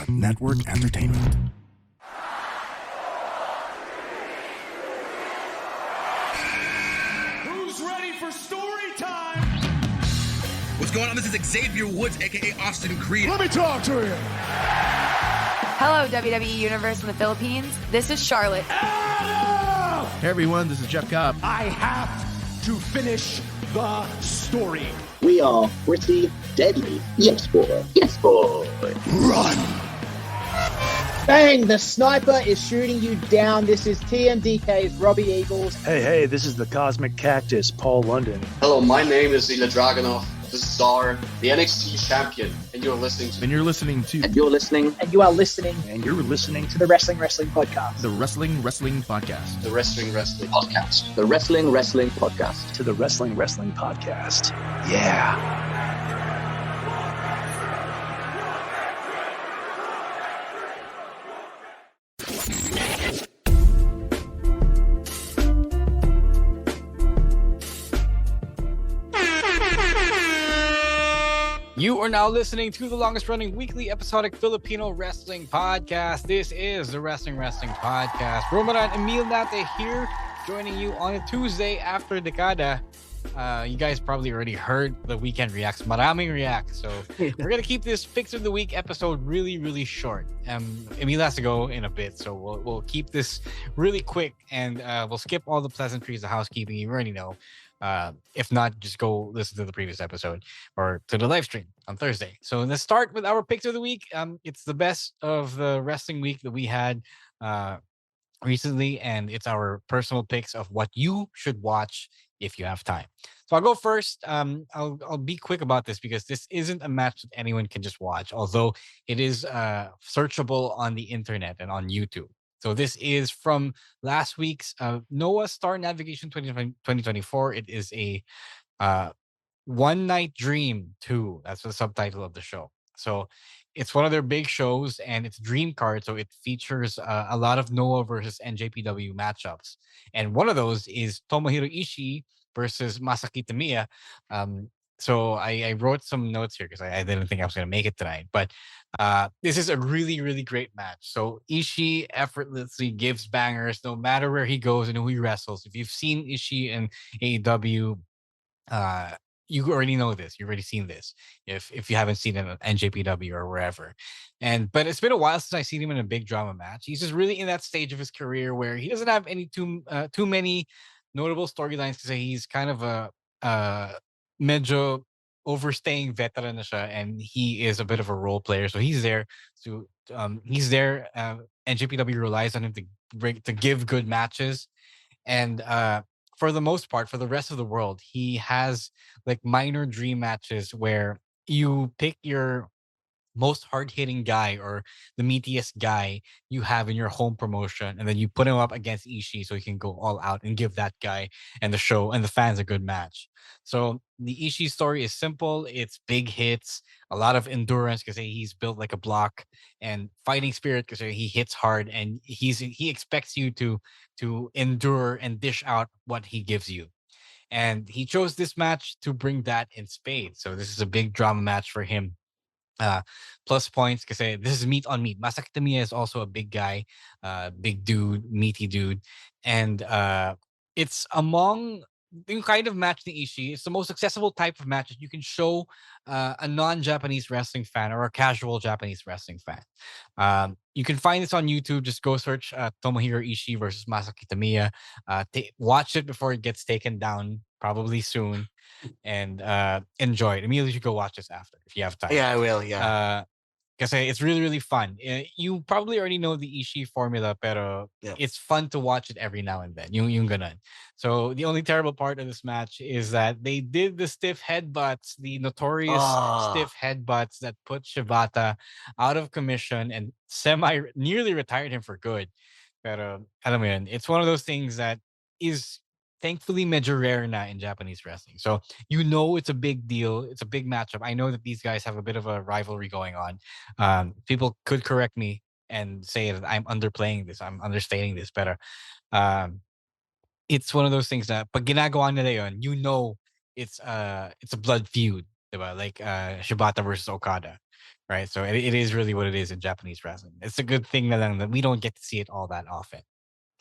Network Entertainment. Who's ready for story time? What's going on? This is Xavier Woods, aka Austin Creed. Let me talk to you. Hello, WWE Universe from the Philippines. This is Charlotte. Hey everyone, this is Jeff Cobb. I have to finish the story. We are pretty deadly. Yes, boy. Yes, boy. Run! Bang! The sniper is shooting you down. This is TMDK's Robbie Eagles. Hey, this is the Cosmic Cactus, Paul London. Hello, my name is Ilya Dragunov, the Czar, the NXT champion, and you're listening to... And you're listening to... And you're listening... And you are listening... And you're listening to the Wrestling Podcast. The Wrestling Podcast. The Wrestling Podcast. The Wrestling Podcast. To the Wrestling Podcast. Yeah. You are now listening to the longest running weekly episodic Filipino wrestling podcast. This is the Wrestling Podcast. Romaran Emile Nate here, joining you on a Tuesday after DEKADA. You guys probably already heard the weekend reacts. Maraming reacts. So we're going to keep this Picks of the Week episode really, really short. Emile has to go in a bit, so we'll keep this really quick, and we'll skip all the pleasantries, the housekeeping. You already know. If not, just go listen to the previous episode or to the live stream on Thursday. So let's start with our picks of the week. It's the best of the wrestling week that we had recently, and it's our personal picks of what you should watch if you have time. So I'll go first. I'll be quick about this because this isn't a match that anyone can just watch, although it is searchable on the internet and on YouTube. So this is from last week's Noah Star Navigation 2024. It is a One Night Dream 2. That's the subtitle of the show. So it's one of their big shows, and it's Dream Card. So it features a lot of Noah versus NJPW matchups. And one of those is Tomohiro Ishii versus Masa Kitamiya. So I wrote some notes here because I didn't think I was going to make it tonight. But this is a really, really great match. So Ishii effortlessly gives bangers no matter where he goes and who he wrestles. If you've seen Ishii in AEW, you already know this. You've already seen this. If you haven't seen it on NJPW or wherever. But it's been a while since I've seen him in a big drama match. He's just really in that stage of his career where he doesn't have any too many notable storylines to say. He's kind of a medyo overstaying veteran na siya, and he is a bit of a role player. So he's there NJPW relies on him to give good matches. And for the most part, for the rest of the world, he has like minor dream matches where you pick your most hard-hitting guy or the meatiest guy you have in your home promotion, and then you put him up against Ishii so he can go all out and give that guy and the show and the fans a good match. So the Ishii story is simple. It's big hits, a lot of endurance because he's built like a block, and fighting spirit because he hits hard, and he expects you to endure and dish out what he gives you. And he chose this match to bring that in spades. So this is a big drama match for him. Plus points because this is meat on meat. Masa Kitamiya is also a big guy, big dude, meaty dude, and it's among the kind of match the Ishii. It's the most accessible type of match that you can show a non-Japanese wrestling fan or a casual Japanese wrestling fan. You can find this on YouTube. Just go search Tomohiro Ishii versus Masa Kitamiya. Watch it before it gets taken down, probably soon. And enjoy it. Emile, you should go watch this after if you have time. Yeah, I will. Yeah. Because it's really, really fun. You probably already know the Ishii formula, pero it's fun to watch it every now and then. Yung ganun. So the only terrible part of this match is that they did the stiff headbutts, the notorious stiff headbutts that put Shibata out of commission and nearly retired him for good. Pero alam mo yun, it's one of those things that is thankfully medyo rare na in Japanese wrestling. So it's a big deal. It's a big matchup. I know that these guys have a bit of a rivalry going on. People could correct me and say that I'm underplaying this. I'm understating this. But it's one of those things that pag ginagawa nila yun, it's a blood feud. Diba? Like Shibata versus Okada. right? So it is really what it is in Japanese wrestling. It's a good thing na lang that we don't get to see it all that often.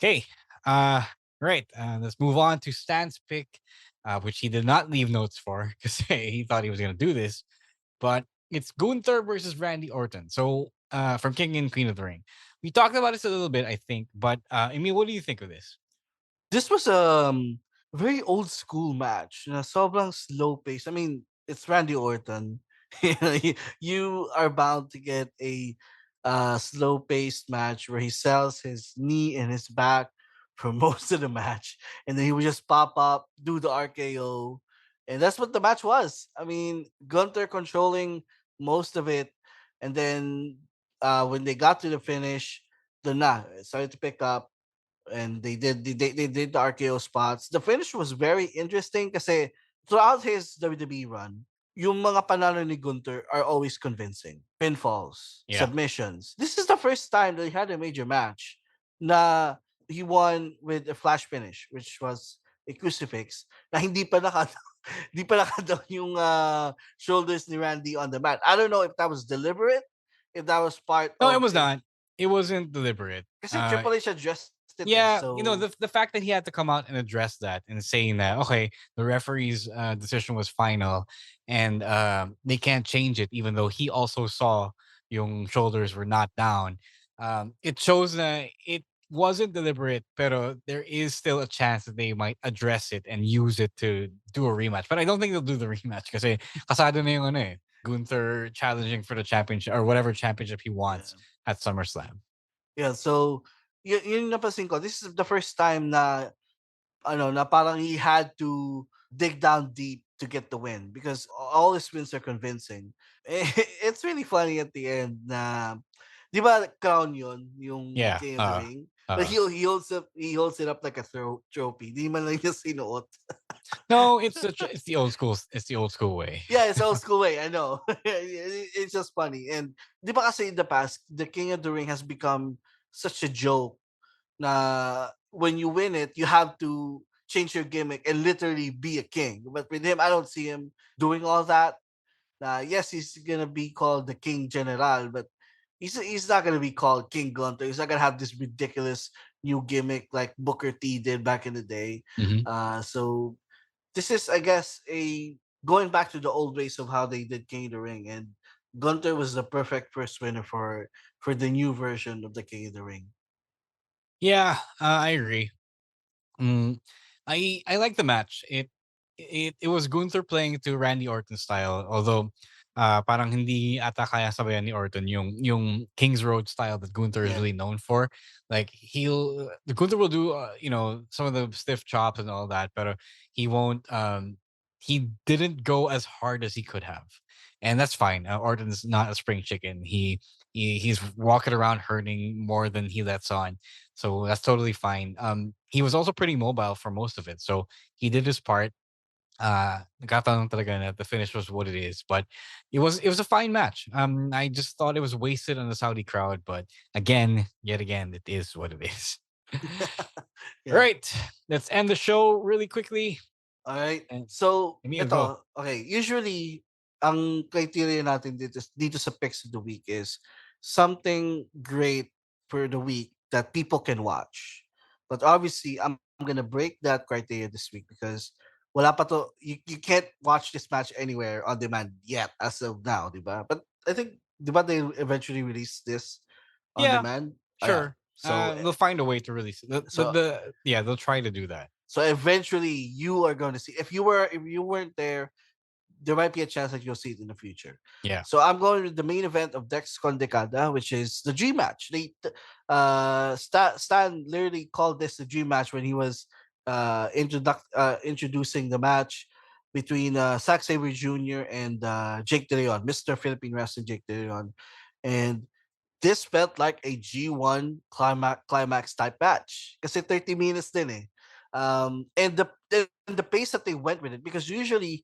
Okay, uh, right. Let's move on to Stan's pick, which he did not leave notes for because he thought he was going to do this, but it's Gunther versus Randy Orton. So from King and Queen of the Ring. We talked about this a little bit, I think, but Emile, what do you think of this? This was very old school match. Sobrang slow pace. I mean, it's Randy Orton. You are bound to get a slow paced match where he sells his knee and his back for most of the match, and then he would just pop up, do the RKO, and that's what the match was. I mean, Gunther controlling most of it, and then when they got to the finish, the it started to pick up and they did the RKO spots. The finish was very interesting kasi throughout his WWE run, yung mga panalo ni Gunther are always convincing. Pinfalls, Yeah. submissions. This is the first time that he had a major match na he won with a flash finish, which was a crucifix na hindi pa hindi pa nakadaw yung shoulders ni Randy on the mat. I don't know if that was deliberate, if that was part No, of it was not. It wasn't deliberate. Kasi Triple H addressed it. Yeah, So the fact that he had to come out and address that and saying that okay, the referee's decision was final, and they can't change it, even though he also saw yung shoulders were not down. It shows that it wasn't deliberate, pero there is still a chance that they might address it and use it to do a rematch. But I don't think they'll do the rematch kasi kasado na yung ano eh, Gunther challenging for the championship or whatever championship he wants at SummerSlam. Yeah, so yun napansin ko. This is the first time na na parang he had to dig down deep to get the win because all his wins are convincing. It's really funny at the end na di ba crown yun, yung King of the Ring? But he holds it up like a trophy. Di man lang niya sinuot. No, it's the old school. It's the old school way. Yeah, it's old school way. I know. It's just funny. And di ba kasi in the past, the King of the Ring has become such a joke na when you win it, you have to change your gimmick and literally be a king. But with him, I don't see him doing all that. Yes, he's gonna be called the King General, but he's not gonna be called King Gunther. He's not gonna have this ridiculous new gimmick like Booker T did back in the day. So this is, I guess, a going back to the old ways of how they did King of the Ring, and Gunther was the perfect first winner for the new version of the King of the Ring. Yeah, I agree. I like the match. It was Gunther playing to Randy Orton style, although parang hindi ata kaya sabayan ni Orton yung King's Road style that Gunther is really known for. Like the Gunther will do some of the stiff chops and all that, but he won't. He didn't go as hard as he could have, and that's fine. Orton's not a spring chicken. He's walking around hurting more than he lets on. So that's totally fine. He was also pretty mobile for most of it. So he did his part. Nagkataon talaga na the finish was what it is, but it was a fine match. I just thought it was wasted on the Saudi crowd, but yet again, it is what it is. Yeah. Right. Let's end the show really quickly. All right. So, Emile, ito, go. okay, usually ang criteria natin dito sa picks of the week is something great for the week that people can watch. But obviously, I'm gonna break that criteria this week because wala pa to, you can't watch this match anywhere on demand yet as of now, diba? But I think, diba they eventually release this on demand? Sure. So they'll find a way to release it. They'll try to do that. So eventually you are going to see, if you weren't there might be a chance that you'll see it in the future. Yeah. So I'm going with the main event of Dexcon DEKADA, which is the dream match. They Stan literally called this the dream match when he was introducing the match between Zack Sabre Jr. and Jake De Leon, Mr. Philippine Wrestling Jake De Leon. And this felt like a G1 climax type match. Kasi 30 minutes din eh. And the pace that they went with it, because usually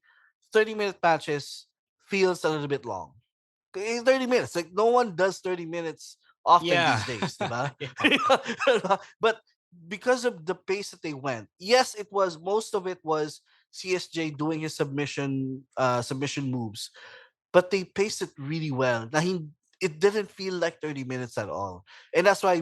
30-minute matches feels a little bit long. 30 minutes, like no one does 30 minutes often these days, diba? But because of the pace that they went, yes, most of it was CSJ doing his submission moves, but they paced it really well. It didn't feel like 30 minutes at all. And that's why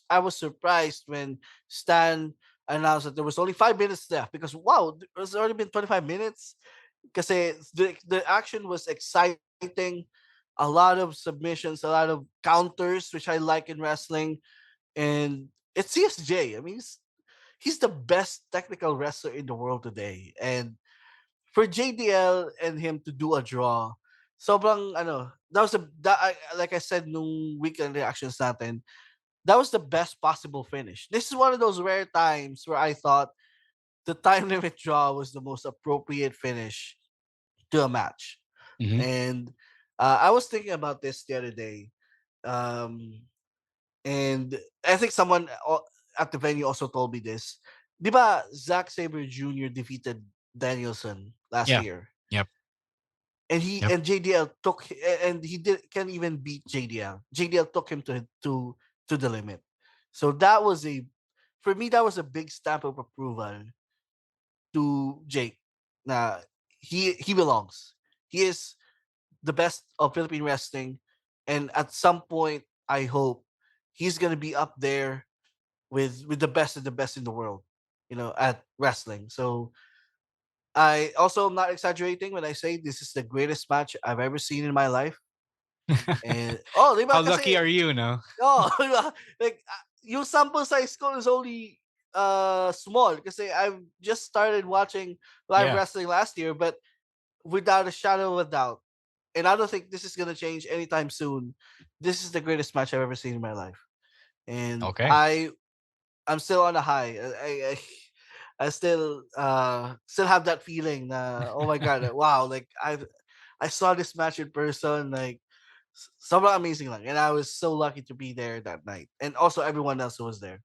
I was surprised when Stan announced that there was only 5 minutes left, because wow, it's already been 25 minutes. Because the action was exciting, a lot of submissions, a lot of counters, which I like in wrestling. And it's CSJ. I mean, he's the best technical wrestler in the world today. And for JDL and him to do a draw, sobrang that was like I said nung weekend reactions natin, that was the best possible finish. This is one of those rare times where I thought the time limit draw was the most appropriate finish to a match. Mm-hmm. And I was thinking about this the other day. Um, and I think someone at the venue also told me this. Di ba Zack Sabre Jr. defeated Danielson last year? Yep. And and JDL can't even beat JDL. JDL took him to the limit. So for me that was a big stamp of approval to Jake. Nah, he belongs. He is the best of Philippine wrestling, and at some point I hope he's gonna be up there with the best of the best in the world, at wrestling. So I also am not exaggerating when I say this is the greatest match I've ever seen in my life. And diba, How kasi, lucky are you, no? diba? Like yung sample size ko is only small kasi I've just started watching live wrestling last year, but without a shadow of a doubt, and I don't think this is gonna change anytime soon, this is the greatest match I've ever seen in my life. And Okay. I'm still on a high. I still have that feeling na, oh my god, wow, like I saw this match in person, like sobrang amazing lang. And I was so lucky to be there that night. And also everyone else who was there.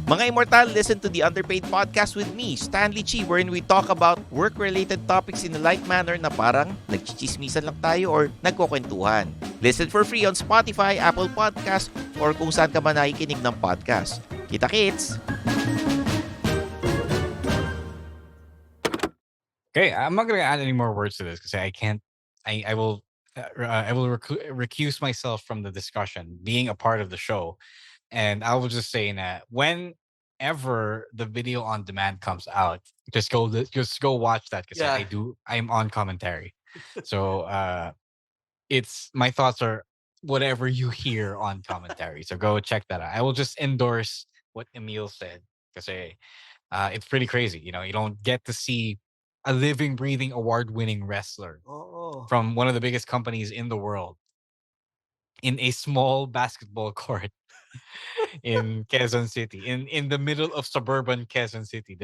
Mga Immortal, listen to the Underpaid Podcast with me, Stanley Chi, wherein we talk about work-related topics in a light manner na parang nagchichismisan lang tayo or nagkukwentuhan. Listen for free on Spotify, Apple Podcast, or kung saan ka man nakikinig ng podcast. Kita-kits! Okay, I'm not gonna add any more words to this because I can't. I will recuse myself from the discussion, being a part of the show, and I will just say that whenever the video on demand comes out, just go watch that because I'm on commentary, so it's my thoughts are whatever you hear on commentary. So go check that out. I will just endorse what Emile said because it's pretty crazy. You don't get to see a living, breathing, award-winning wrestler from one of the biggest companies in the world in a small basketball court in Quezon City, in the middle of suburban Quezon City,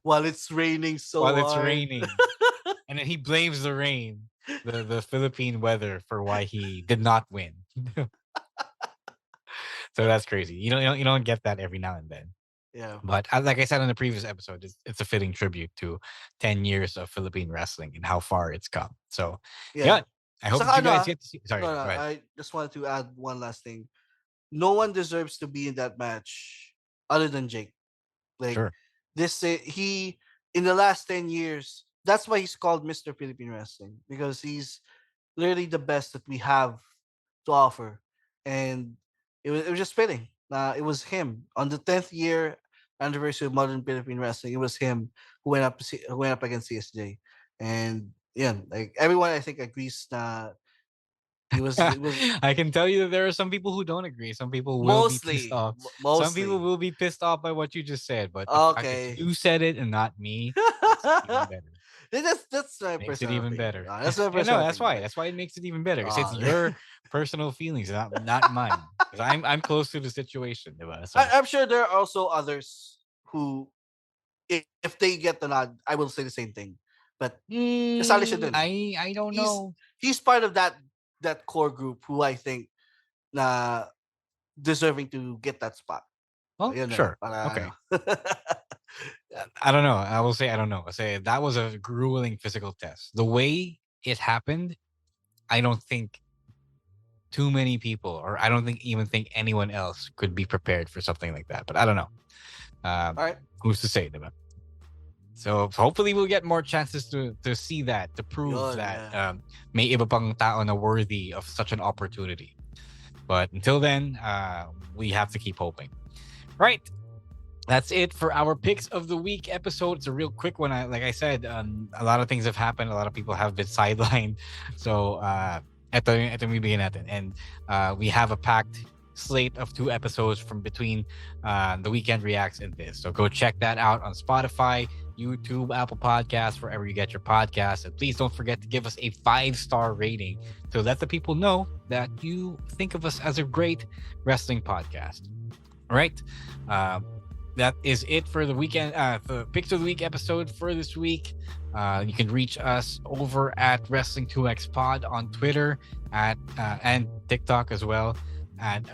while it's raining while hard. it's raining, and then he blames the rain, the Philippine weather, for why he did not win. So that's crazy. You don't get that every now and then. Yeah. But like I said in the previous episode, it's a fitting tribute to 10 years of Philippine wrestling and how far it's come. So, I hope you guys get to see. Sorry, no, I just wanted to add one last thing. No one deserves to be in that match other than Jake. Like, sure. He, in the last 10 years, that's why he's called Mr. Philippine Wrestling, because he's literally the best that we have to offer. And it was just fitting. It was him on the 10th year anniversary of modern Philippine wrestling. It was him who went up against CSJ, and like everyone I think agrees that it was. I can tell you that there are some people who don't agree. Some people will be pissed off. Some people will be pissed off by what you just said, but the fact that you said it and not me, it's even better. That's my makes it even better. That's my personal. No, that's why. That's why it makes it even better. It's your personal feelings, not mine. Because I'm close to the situation. So. I'm sure there are also others who, if they get the nod, I will say the same thing. But I don't know. He's part of that core group who I think deserving to get that spot. Well, sure. Okay. I don't know. I will say I don't know. I say that was a grueling physical test. The way it happened, I don't think too many people, or I don't think anyone else could be prepared for something like that. But I don't know. All right. Who's to say, diba? So hopefully we'll get more chances to see that, to prove that may iba pang tao na worthy of such an opportunity. But until then, we have to keep hoping. Right. That's it for our picks of the week episode. It's a real quick one. Like I said, a lot of things have happened. A lot of people have been sidelined. So ito yung bibigyan natin. And we have a packed slate of 2 episodes from between the Weekend Reacts and this. So go check that out on Spotify, YouTube, Apple Podcasts, wherever you get your podcasts. And please don't forget to give us a 5-star rating to let the people know that you think of us as a great wrestling podcast. All right. That is it for the weekend, the Picks of the Week episode for this week. You can reach us over at Wrestling2X Pod on Twitter and TikTok as well, at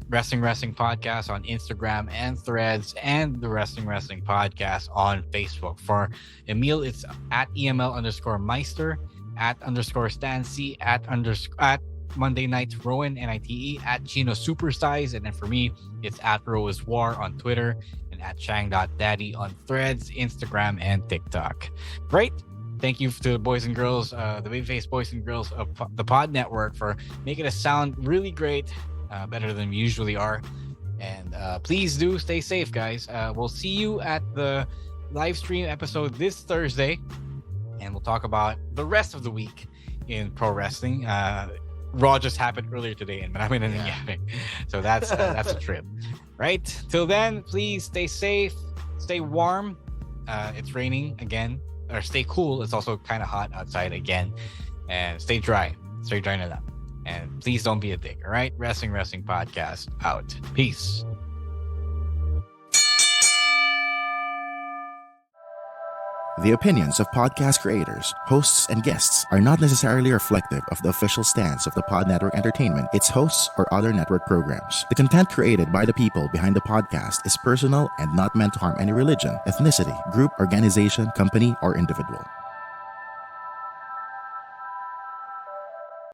Wrestling Podcast on Instagram and Threads, and the Wrestling Podcast on Facebook. For Emile, it's at EML_Meister, at _Stancy, at Monday Night Rowan, NITE, at Chino Supersize, and then for me, it's at Roas War on Twitter, and at Chang.Daddy on Threads, Instagram, and TikTok. Right? Thank you to the boys and girls, the babyface boys and girls of the Pod Network, for making us sound really great, better than we usually are. And please do stay safe, guys. We'll see you at the live stream episode this Thursday, and we'll talk about the rest of the week in pro wrestling. Raw just happened earlier today, and marami na nangyari. So that's a trip. Right? Till then, please stay safe, stay warm. It's raining again, or stay cool. It's also kind of hot outside again, and stay dry. Stay dry na lang. And please don't be a dick. All right? Wrestling Podcast out. Peace. The opinions of podcast creators, hosts, and guests are not necessarily reflective of the official stance of the Pod Network Entertainment, its hosts, or other network programs. The content created by the people behind the podcast is personal and not meant to harm any religion, ethnicity, group, organization, company, or individual.